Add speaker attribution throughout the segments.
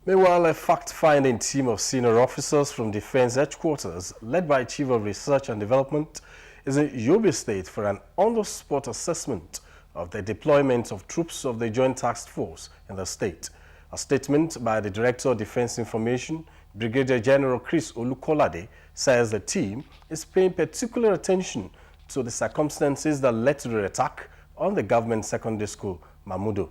Speaker 1: Meanwhile, a fact-finding team of senior officers from Defense Headquarters, led by Chief of Research and Development, is in Yobe State for an on-the-spot assessment of the deployment of troops of the Joint Task Force in the state. A statement by the Director of Defense Information, Brigadier General Chris Olukolade, says the team is paying particular attention to the circumstances that led to the attack on the government secondary school, Mamudo.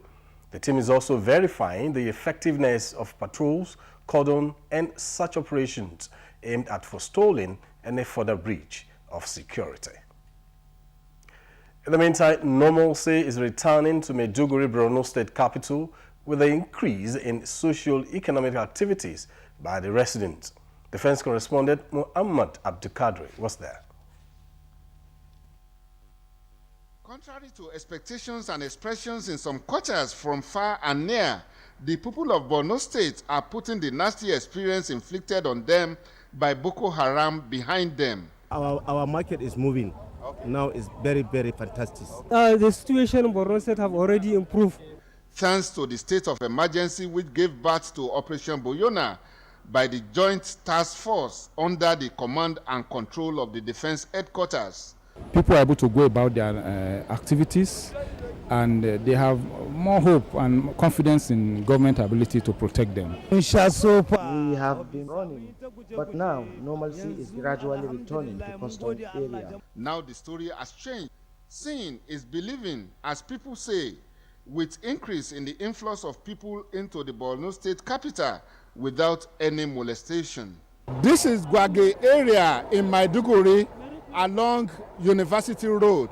Speaker 1: The team is also verifying the effectiveness of patrols, cordon, and such operations aimed at forestalling any further breach of security. In the meantime, normalcy is returning to Maiduguri, Borno State capital, with an increase in socio-economic activities by the residents. Defense correspondent Muhammad Abdulkadir was there.
Speaker 2: Contrary to expectations and expressions in some quarters from far and near, the people of Borno State are putting the nasty experience inflicted on them by Boko Haram behind them.
Speaker 3: Our market is moving. Okay. Now it's very, very fantastic.
Speaker 4: The situation in Borno State have already improved.
Speaker 2: Thanks to the state of emergency which gave birth to Operation Boyona by the Joint Task Force under the command and control of the Defense Headquarters.
Speaker 5: People are able to go about their activities, and they have more hope and confidence in government ability to protect them.
Speaker 6: We have been running, but now normalcy is gradually returning to custom area.
Speaker 2: Now the story has changed. Seeing is believing, as people say, with increase in the influx of people into the Borno State capital without any molestation.
Speaker 7: This is Gwage area in Maiduguri, along University Road.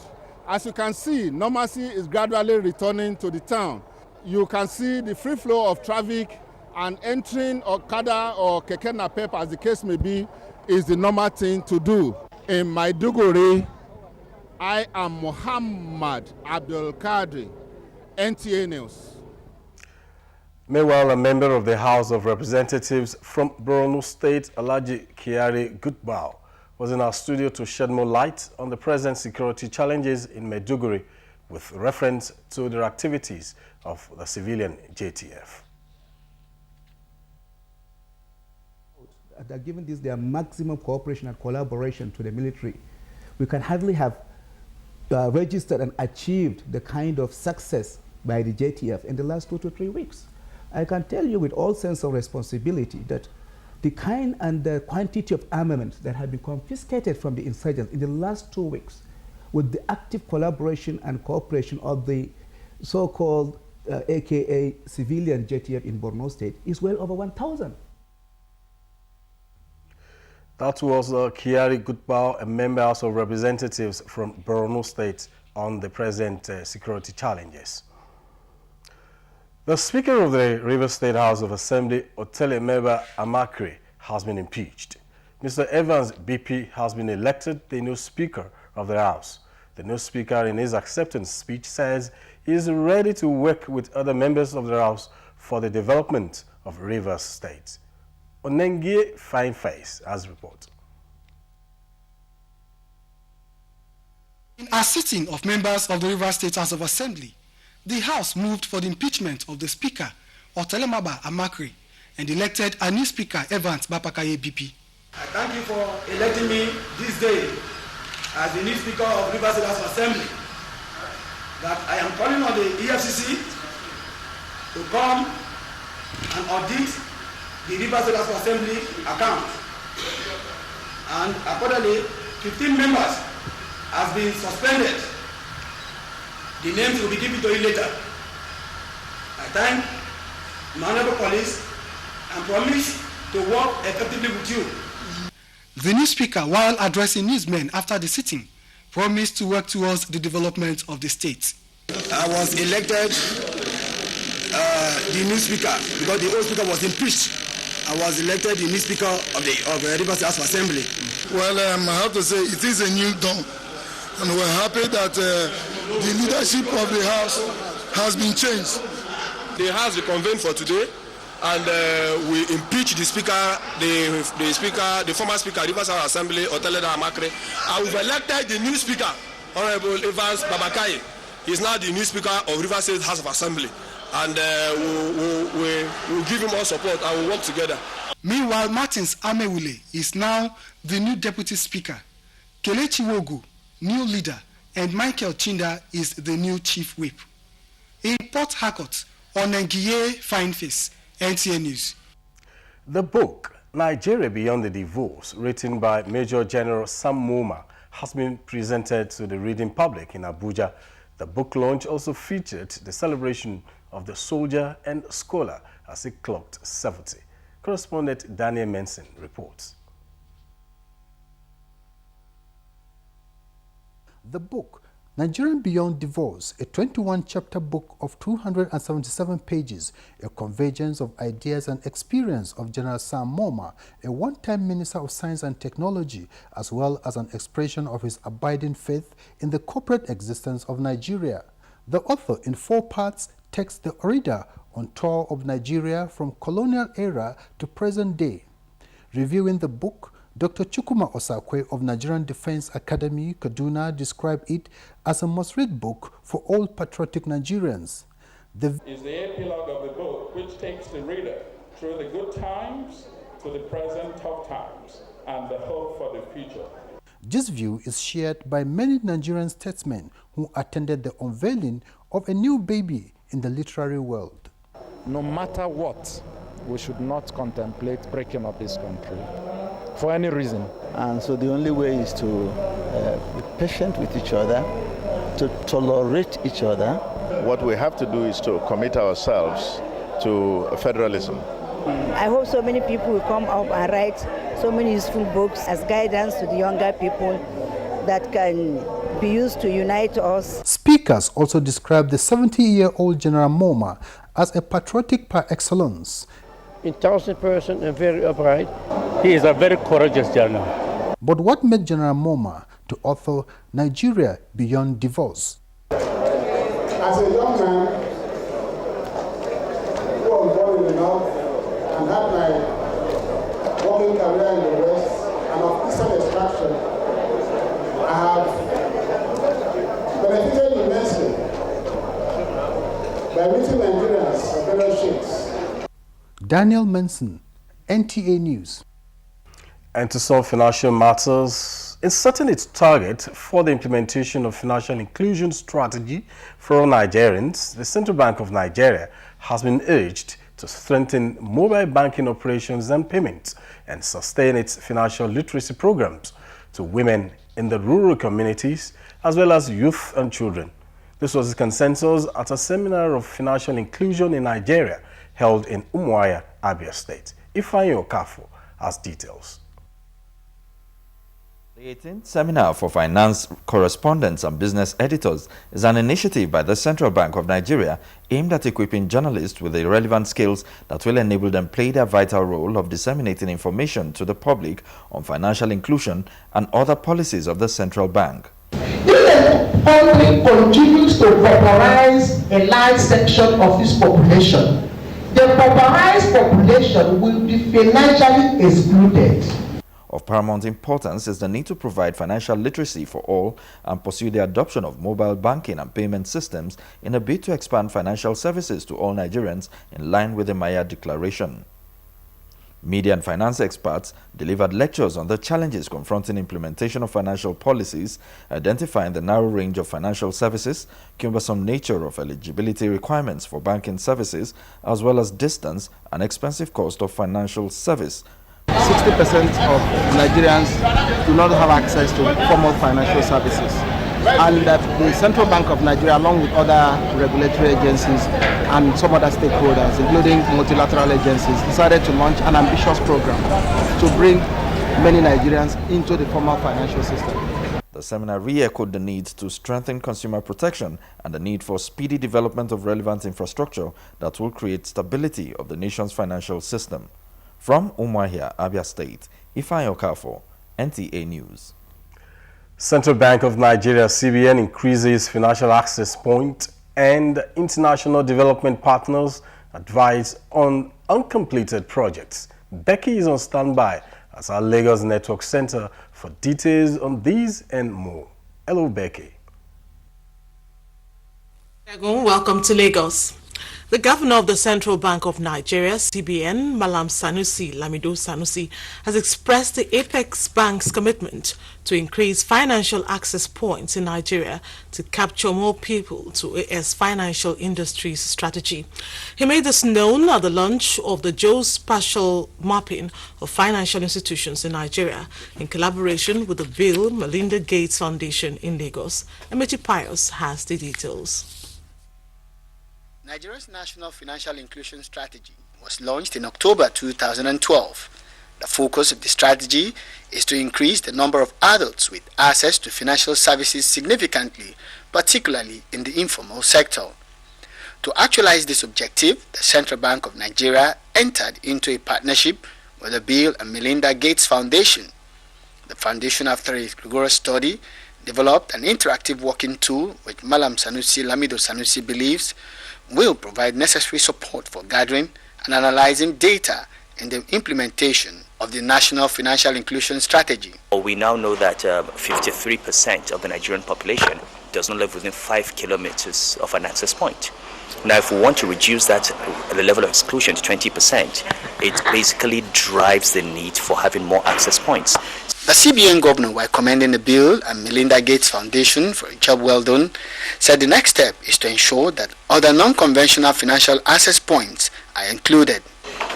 Speaker 7: As you can see, normalcy is gradually returning to the town. You can see the free flow of traffic, and entering Okada or Keke Napep, as the case may be, is the normal thing to do. In Maiduguri, I am Muhammad Abdulkadir, NTA News.
Speaker 1: Meanwhile, a member of the House of Representatives from Borno State, Alhaji Kyari Gutbao, was in our studio to shed more light on the present security challenges in Maiduguri with reference to the activities of the civilian JTF.
Speaker 8: They're giving this their maximum cooperation and collaboration to the military. We can hardly have registered and achieved the kind of success by the JTF in the last 2 to 3 weeks. I can tell you with all sense of responsibility that the kind and the quantity of armament that have been confiscated from the insurgents in the last 2 weeks, with the active collaboration and cooperation of the so-called AKA civilian JTF in Borno State, is well over 1,000.
Speaker 1: That was Kyari Gutbao, a member House of Representatives from Borno State, on the present security challenges. The Speaker of the Yobe State House of Assembly, Otelemeba Amakre, has been impeached. Mr. Evans BP has been elected the new Speaker of the House. The new Speaker, in his acceptance speech, says he is ready to work with other members of the House for the development of Yobe State. Onengie Fine Face has reported.
Speaker 9: In a sitting of members of the Yobe State House of Assembly, the House moved for the impeachment of the Speaker, Otelemeba Amakre, and elected a new Speaker, Evans Bapakaye BP.
Speaker 10: I thank you for electing me this day as the new Speaker of Yobe State House of Assembly. That I am calling on the EFCC to come and audit the Yobe State House of Assembly account. And accordingly, 15 members have been suspended. The names will be given to you later. I thank my honorable colleagues and promise to work effectively with you.
Speaker 9: The new Speaker, while addressing newsmen after the sitting, promised to work towards the development of the state.
Speaker 10: I was elected the new Speaker because the old Speaker was impeached. I was elected the new Speaker of the Yobe State House of Assembly.
Speaker 11: Well, I have to say it is a new dawn, and we're happy that the leadership of the House has been changed.
Speaker 12: The House reconvened for today, and we impeached the Speaker, the former Speaker of the Yobe State Assembly, Otelemeba Amakre, and we've elected the new Speaker, Honorable Evans Babakaye. He's now the new Speaker of Yobe State House of Assembly, and we we will give him all support and we'll work together.
Speaker 9: Meanwhile, Martins Amewule is now the new deputy speaker. Kelechi Wogu, new leader, and Michael Chinda is the new chief whip. In Port Harcourt, Onengiye Fineface, NTA News.
Speaker 1: The book, Nigeria Beyond the Divorce, written by Major General Sam Moma, has been presented to the reading public in Abuja. The book launch also featured the celebration of the soldier and scholar as he clocked 70. Correspondent Daniel Menson reports.
Speaker 13: The book, Nigerian Beyond Divorce, a 21-chapter book of 277 pages, a convergence of ideas and experience of General Sam Moma, a one-time Minister of Science and Technology, as well as an expression of his abiding faith in the corporate existence of Nigeria. The author, in 4 parts, takes the reader on tour of Nigeria from colonial era to present day. Reviewing the book, Dr. Chukwuma Osakwe of Nigerian Defense Academy, Kaduna, described it as a must-read book for all patriotic Nigerians.
Speaker 14: Is the epilogue of the book, which takes the reader through the good times to the present tough times and the hope for the future.
Speaker 13: This view is shared by many Nigerian statesmen who attended the unveiling of a new baby in the literary world.
Speaker 15: No matter what, we should not contemplate breaking up this country for any reason.
Speaker 16: And so the only way is to be patient with each other, to tolerate each other.
Speaker 17: What we have to do is to commit ourselves to federalism.
Speaker 18: I hope so many people will come up and write so many useful books as guidance to the younger people that can be used to unite us.
Speaker 13: Speakers also described the 70-year-old General Moma as a patriotic par excellence.
Speaker 19: Intelligent person and very upright. He is a very courageous general.
Speaker 13: But what made General Moma to author Nigeria Beyond Divorce?
Speaker 20: As a young man who was born in the North and had my working career in the West and of Eastern extraction, I have benefited immensely by meeting Nigerians of various shapes.
Speaker 13: Daniel Menson, NTA News.
Speaker 1: And to solve financial matters, in setting its target for the implementation of financial inclusion strategy for all Nigerians, the Central Bank of Nigeria has been urged to strengthen mobile banking operations and payments and sustain its financial literacy programs to women in the rural communities as well as youth and children. This was the consensus at a seminar of financial inclusion in Nigeria held in Umuahia, Yobe State. Ifeanyi Okafor has details.
Speaker 21: The 18th Seminar for Finance Correspondents and Business Editors is an initiative by the Central Bank of Nigeria aimed at equipping journalists with the relevant skills that will enable them play their vital role of disseminating information to the public on financial inclusion and other policies of the Central Bank.
Speaker 22: If the public continues to pauperize a large section of this population, the pauperized population will be financially excluded.
Speaker 21: Of paramount importance is the need to provide financial literacy for all and pursue the adoption of mobile banking and payment systems in a bid to expand financial services to all Nigerians in line with the Maya Declaration. Media and finance experts delivered lectures on the challenges confronting implementation of financial policies, identifying the narrow range of financial services, cumbersome nature of eligibility requirements for banking services, as well as distance and expensive cost of financial service.
Speaker 23: 60% of Nigerians do not have access to formal financial services, and that the Central Bank of Nigeria, along with other regulatory agencies and some other stakeholders, including multilateral agencies, decided to launch an ambitious program to bring many Nigerians into the formal financial system.
Speaker 21: The seminar re-echoed the need to strengthen consumer protection and the need for speedy development of relevant infrastructure that will create stability of the nation's financial system. From Umuahia, Yobe State, Ifeanyi Okafor, NTA News.
Speaker 1: Central Bank of Nigeria, CBN, increases financial access point and international development partners advise on uncompleted projects. Becky is on standby at our Lagos Network Center for details on these and more. Hello, Becky.
Speaker 24: Welcome to Lagos.
Speaker 3: The governor of the Central Bank of Nigeria, CBN, Malam Sanusi Lamido Sanusi, has expressed the Apex Bank's commitment to increase financial access points in Nigeria to capture more people to AS financial industries strategy. He made this known at the launch of the geospatial mapping of financial institutions in Nigeria in collaboration with the Bill Melinda Gates Foundation in Lagos. Emechi Pius has the details.
Speaker 4: Nigeria's National Financial Inclusion Strategy was launched in October 2012. The focus of the strategy is to increase the number of adults with access to financial services significantly, particularly in the informal sector. To actualize this objective, the Central Bank of Nigeria entered into a partnership with the Bill and Melinda Gates Foundation. The foundation, after a rigorous study, developed an interactive working tool which Malam Sanusi Lamido Sanusi believes will provide necessary support for gathering and analyzing data in the implementation of the National Financial Inclusion Strategy.
Speaker 5: We now know that 53% of the Nigerian population does not live within 5 kilometers of an access point. Now, if we want to reduce that, the level of exclusion to 20%, it basically drives the need for having more access points.
Speaker 4: The CBN governor, while commending the Bill and Melinda Gates Foundation for a job well done, said the next step is to ensure that other non-conventional financial access points are included.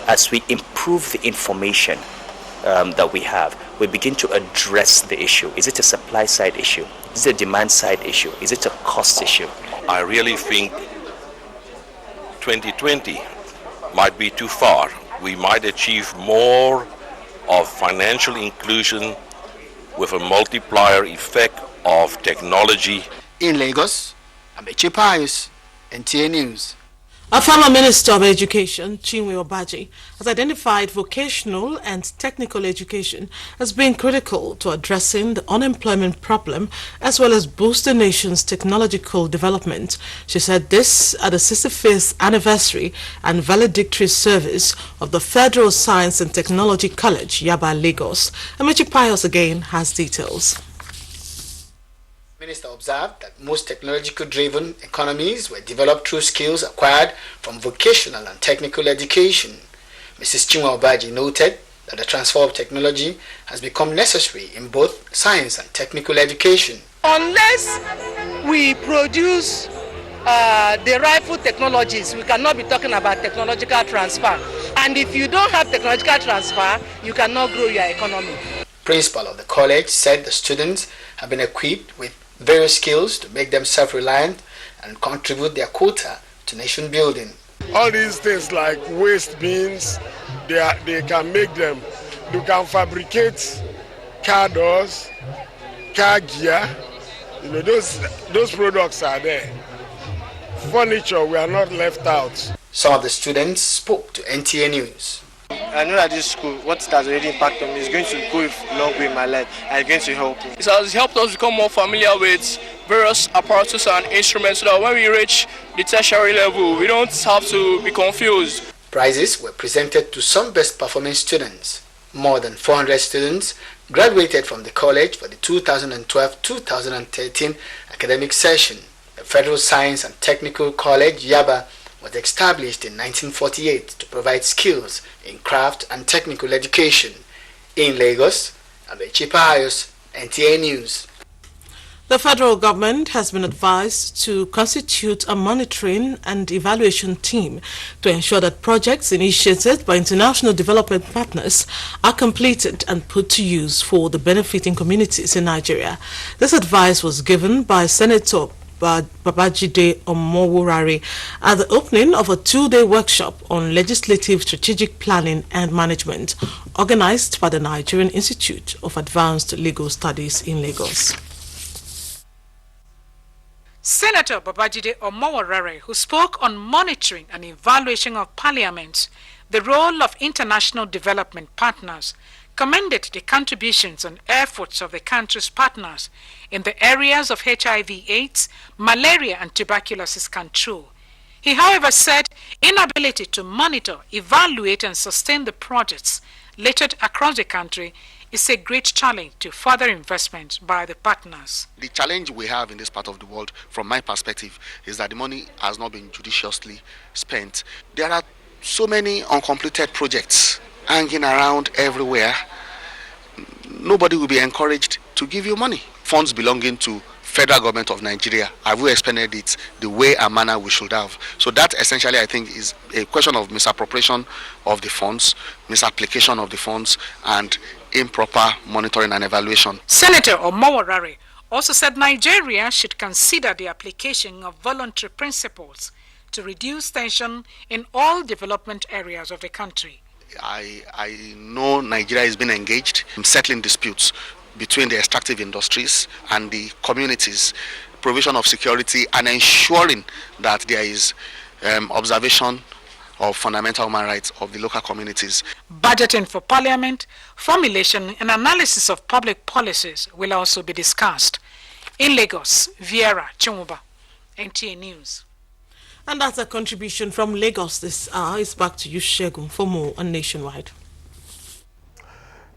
Speaker 5: As we improve the information that we have, we begin to address the issue. Is it a supply side issue? Is it a demand side issue? Is it a cost issue?
Speaker 24: I really think 2020 might be too far. We might achieve more of financial inclusion with a multiplier effect of technology.
Speaker 4: In Lagos, Amechi Pius, NTA News.
Speaker 3: A former Minister of Education, Chinwe Obaji, has identified vocational and technical education as being critical to addressing the unemployment problem as well as boost the nation's technological development. She said this at the 65th anniversary and valedictory service of the Federal Science and Technology College, Yaba, Lagos. Amechi Pius again has details.
Speaker 4: The Minister observed that most technological-driven economies were developed through skills acquired from vocational and technical education. Mrs. Chinwe Obaji noted that the transfer of technology has become necessary in both science and technical education.
Speaker 25: Unless we produce the rightful technologies, we cannot be talking about technological transfer. And if you don't have technological transfer, you cannot grow your economy.
Speaker 4: Principal of the college said the students have been equipped with various skills to make them self-reliant and contribute their quota to nation building.
Speaker 12: All these things like waste bins, they can make them. You can fabricate car doors, car gear. You know, those products are there. Furniture, we are not left out.
Speaker 4: Some of the students spoke to NTA News.
Speaker 26: I know that this school, what it has already impacted on me, is going to go a long way in my life and it's going to help me.
Speaker 27: It has helped us become more familiar with various apparatus and instruments so that when we reach the tertiary level, we don't have to be confused.
Speaker 4: Prizes were presented to some best performing students. More than 400 students graduated from the college for the 2012-2013 academic session. The Federal Science and Technical College, Yaba, was established in 1948 to provide skills in craft and technical education. In Lagos, Amechi Pius, NTA News.
Speaker 3: The federal government has been advised to constitute a monitoring and evaluation team to ensure that projects initiated by international development partners are completed and put to use for the benefiting communities in Nigeria. This advice was given by Senator Babajide Omoworare at the opening of a 2-day workshop on legislative strategic planning and management organized by the Nigerian Institute of Advanced Legal Studies in Lagos.
Speaker 28: Senator Babajide Omoworare, who spoke on monitoring and evaluation of Parliament, the role of international development partners, commended the contributions and efforts of the country's partners in the areas of HIV/AIDS, malaria and tuberculosis control. He, however, said inability to monitor, evaluate and sustain the projects littered across the country is a great challenge to further investment by the partners.
Speaker 2: The challenge we have in this part of the world, from my perspective, is that the money has not been judiciously spent. There are so many uncompleted projects hanging around everywhere. Nobody will be encouraged to give you money. Funds belonging to federal government of Nigeria, have we expended it the way and manner we should have? So that essentially, I think, is a question of misappropriation of the funds, misapplication of the funds, and improper monitoring and evaluation.
Speaker 28: Senator Omoworare also said Nigeria should consider the application of voluntary principles to reduce tension in all development areas of the country.
Speaker 2: I know Nigeria has been engaged in settling disputes between the extractive industries and the communities, provision of security, and ensuring that there is observation of fundamental human rights of the local communities.
Speaker 28: Budgeting for Parliament, formulation and analysis of public policies will also be discussed. In Lagos, Viera Chumuba, NTA News.
Speaker 3: And that's a contribution from Lagos this hour. It's back to you, Shegun, for more on Nationwide.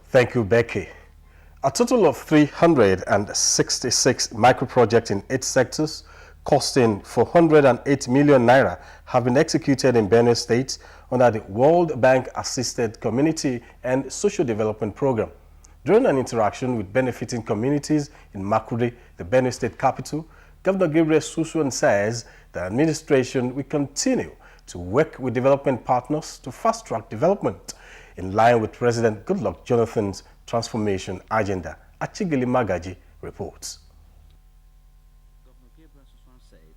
Speaker 1: Thank you, Becky. A total of 366 micro-projects in 8 sectors costing 408 million naira have been executed in Benue State under the World Bank Assisted Community and Social Development Program. During an interaction with benefiting communities in Makudi, the Benue State capital, Governor Gabriel Susuan says the administration will continue to work with development partners to fast-track development in line with President Goodluck Jonathan's transformation agenda. Achigili Magaji reports.
Speaker 6: Governor Gabriel Susuan said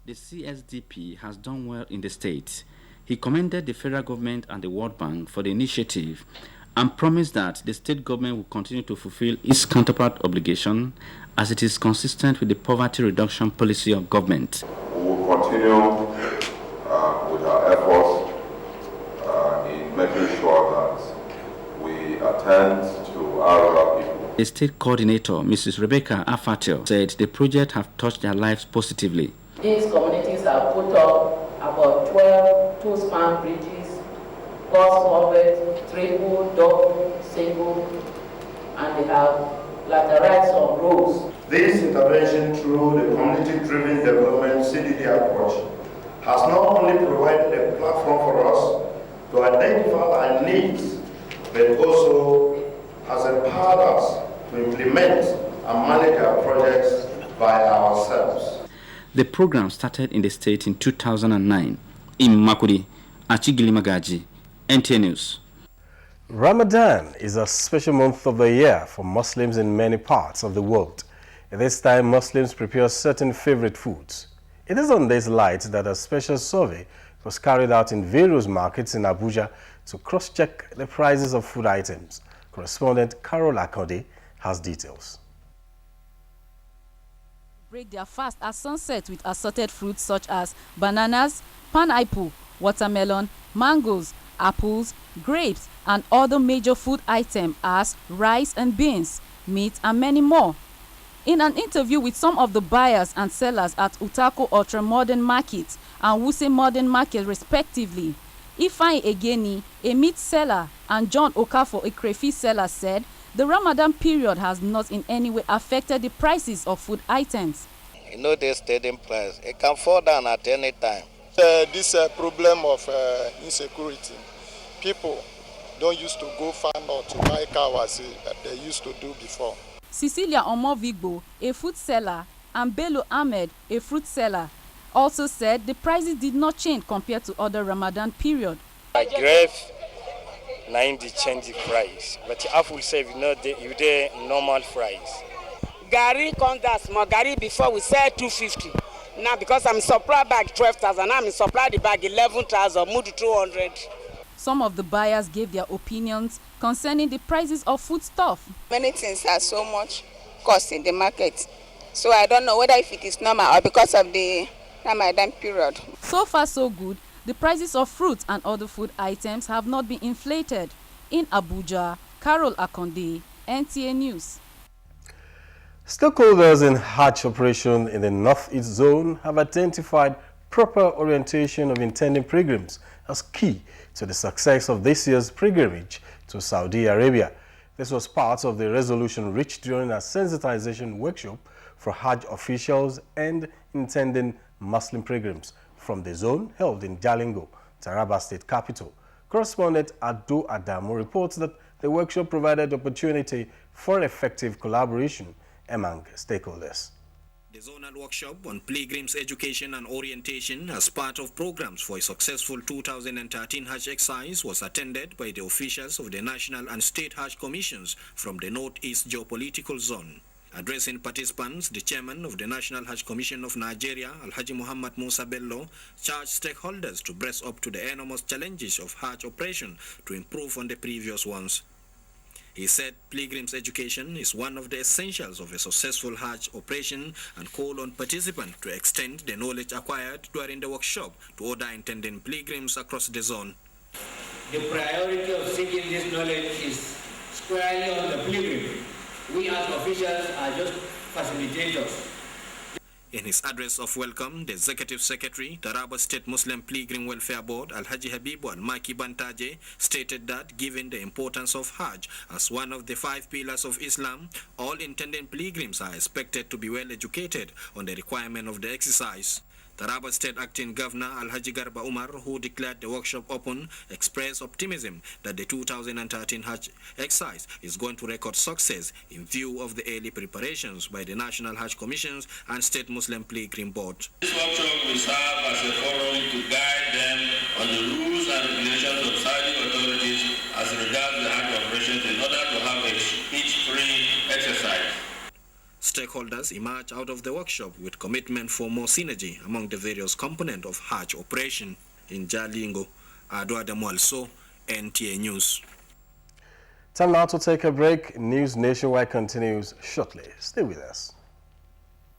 Speaker 6: the CSDP has done well in the state. He commended the federal government and the World Bank for the initiative and promised that the state government will continue to fulfill its counterpart obligation as it is consistent with the poverty reduction policy of government.
Speaker 7: We will continue with our efforts in making sure that we attend to our people.
Speaker 6: The state coordinator, Mrs. Rebecca Afatel, said the project have touched their lives positively.
Speaker 8: These communities have put up about 12 two-span bridges, cross culverts, triple, double, single, and they have lateralized some roads.
Speaker 9: This intervention through the community-driven development CDD approach has not only provided a platform for us to identify our needs, but also has empowered us to implement and manage our projects by ourselves.
Speaker 6: The program started in the state in 2009. In Makudi, Achigili Magaji, NTA News.
Speaker 1: Ramadan is a special month of the year for Muslims in many parts of the world. At this time, Muslims prepare certain favorite foods. It is on this light that a special survey was carried out in various markets in Abuja to cross-check the prices of food items. Correspondent Carol Akode has details.
Speaker 10: Break their fast at sunset with assorted fruits such as bananas, pineapple, watermelon, mangoes, apples, grapes, and other major food items as rice and beans, meat, and many more. In an interview with some of the buyers and sellers at Utako Ultra Modern Market and Wuse Modern Market respectively, Ifeanyi Egeni, a meat seller, and John Okafor, a crayfish seller, said the Ramadan period has not in any way affected the prices of food items.
Speaker 11: You know the steady price. It can fall down at any time.
Speaker 14: This problem of insecurity, people don't used to go far north to buy cows that they used to do before.
Speaker 10: Cecilia Omovigbo, a food seller, and Bello Ahmed, a fruit seller, also said the prices did not change compared to other Ramadan period.
Speaker 29: Grapes, 90 change the price, but apple say you know the normal price.
Speaker 30: Gari comes down small. Gari before we sell 250. Now because I'm supply bag 12,000, now I'm supply the bag 11,000, move to 200.
Speaker 10: Some of the buyers gave their opinions concerning the prices of foodstuff.
Speaker 31: Many things are so much cost in the market, so I don't know whether if it is normal or because of the Ramadan period.
Speaker 10: So far so good. The prices of fruits and other food items have not been inflated. In Abuja, Carol Akonde, NTA News.
Speaker 1: Stakeholders in Hajj operation in the Northeast Zone have identified proper orientation of intending pilgrims as key to the success of this year's pilgrimage to Saudi Arabia. This was part of the resolution reached during a sensitization workshop for Hajj officials and intending Muslim pilgrims from the zone held in Jalingo, Taraba State capital. Correspondent Ado Adamu reports that the workshop provided opportunity for effective collaboration among stakeholders.
Speaker 5: The zonal workshop on pilgrims education and orientation as part of programs for a successful 2013 Hajj exercise was attended by the officials of the National and State Hajj Commissions from the Northeast Geopolitical Zone. Addressing participants, the chairman of the National Hajj Commission of Nigeria, Alhaji Muhammad Musa Bello, charged stakeholders to brace up to the enormous challenges of Hajj operation to improve on the previous ones. He said pilgrims education is one of the essentials of a successful Hajj operation and called on participants to extend the knowledge acquired during the workshop to other intending pilgrims across the zone.
Speaker 13: The priority of seeking this knowledge is squarely on the pilgrim. We as officials are just facilitators.
Speaker 5: In his address of welcome, the Executive Secretary, Taraba State Muslim Pilgrim Welfare Board, Alhaji Habibu Al-Maki Bantaje, stated that given the importance of Hajj as one of the 5 pillars of Islam, all intending pilgrims are expected to be well educated on the requirement of the exercise. Taraba State Acting Governor Alhaji Garba Umar, who declared the workshop open, expressed optimism that the 2013 Hajj exercise is going to record success in view of the early preparations by the National Hajj Commissions and State Muslim Pilgrim Board.
Speaker 15: This workshop will serve as a forum to guide them on the rules and regulations of Saudi authorities as regards the Hajj operations in order to have a speech-free exercise.
Speaker 5: Stakeholders emerged out of the workshop with commitment for more synergy among the various components of Hajj operation. In Jalingo, Ado Adamu also, NTA News.
Speaker 1: Time now to take a break. News Nationwide continues shortly. Stay with us.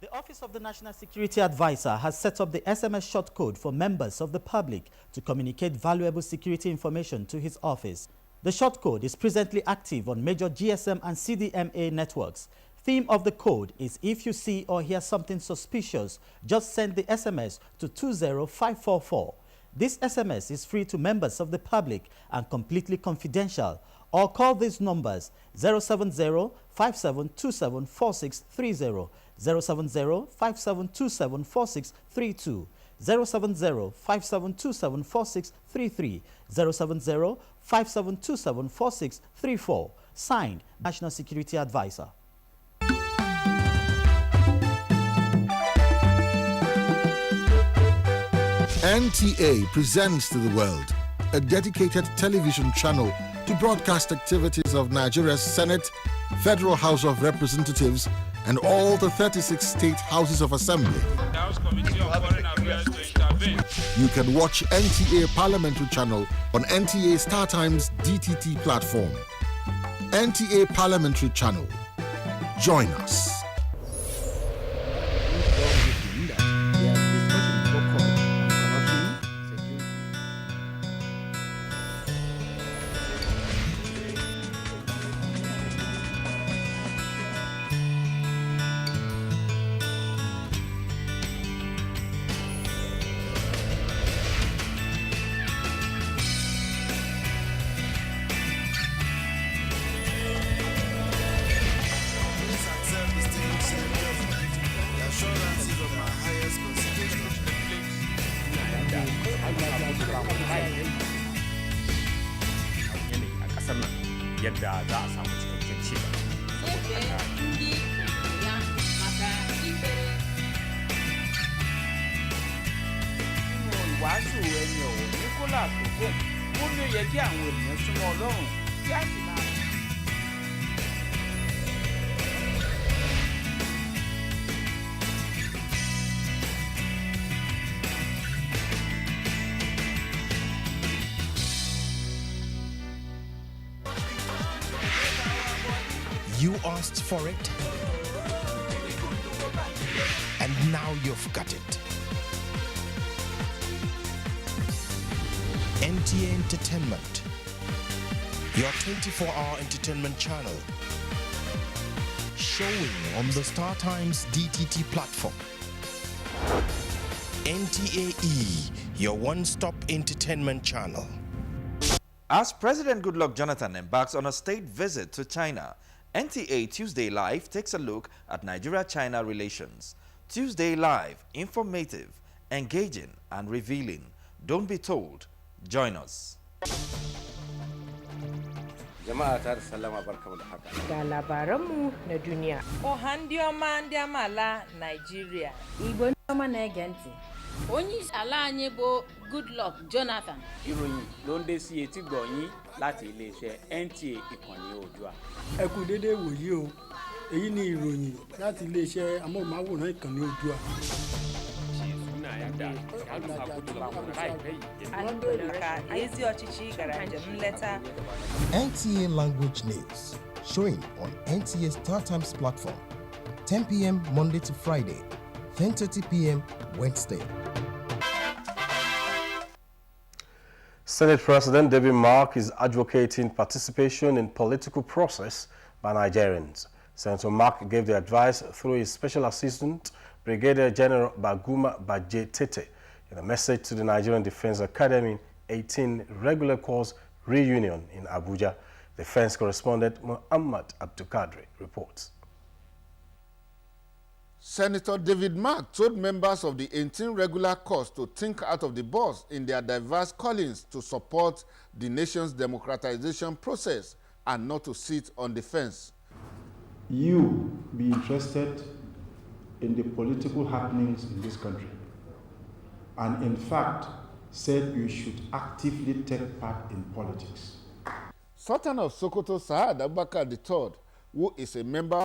Speaker 16: The Office of the National Security Advisor has set up the SMS short code for members of the public to communicate valuable security information to his office. The short code is presently active on major GSM and CDMA networks. Theme of the code is if you see or hear something suspicious, just send the SMS to 20544. This SMS is free to members of the public and completely confidential. Or call these numbers 070-5727-4630, 070-5727-4632, 070-5727-4633, 070-5727-4634. Signed, National Security Advisor.
Speaker 17: NTA presents to the world a dedicated television channel to broadcast activities of Nigeria's Senate, Federal House of Representatives, and all the 36 state houses of assembly. You can watch NTA Parliamentary Channel on NTA StarTimes DTT platform. NTA Parliamentary Channel. Join us.
Speaker 18: yadda za a samu cikakken ci
Speaker 19: ìwàásù ẹni ọ̀wọ̀ Nicholas Ogun ó ní ó yẹ kí àwọn ènìyàn súnmọ́ Ọlọ́run kí á sì máa.
Speaker 20: You asked for it, and now you've got it. NTA Entertainment, your 24-hour entertainment channel, showing on the StarTimes DTT platform. NTAE, your one-stop entertainment channel.
Speaker 2: As President Goodluck Jonathan embarks on a state visit to China, NTA Tuesday Live takes a look at Nigeria-China relations. Tuesday Live, informative, engaging, and revealing. Don't be told. Join us.
Speaker 4: Jama'a ta da sallama barkamu da haka.
Speaker 12: Ga labaranmu na duniya.
Speaker 21: Ọha ndị ọma ndị amaala Nigeria.
Speaker 12: Igbo ndị ọma na-ege ntị.
Speaker 10: Onye isi ala anyị bụ Goodluck Jonathan.
Speaker 19: Ìròyìn ló ń dé sí etí gbọ̀nyín láti iléeṣẹ́ NTA ìkànnì Oòduà.
Speaker 22: Ẹ kú dédé wòyí o. Èyí ni ìròyìn láti iléeṣẹ́ amóhùnmáwòrán ìkànnì Oòduà.
Speaker 20: NTA Language News, showing on NTA Star Times platform, 10 p.m. Monday to Friday, 10:30 p.m. Wednesday.
Speaker 1: Senate President David Mark is advocating participation in political process by Nigerians. Senator Mark gave the advice through his special assistant, Brigadier General Baguma Baje Tete, in a message to the Nigerian Defense Academy 18 regular course reunion in Abuja. Defense correspondent Muhammad Abdulkadri reports.
Speaker 17: Senator David Mark told members of the 18 regular course to think out of the box in their diverse callings to support the nation's democratization process and not to sit on the fence.
Speaker 23: You be interested in the political happenings in this country, and in fact said you should actively take part in politics.
Speaker 17: Sultan of Sokoto Saad Abubakar III, who is a member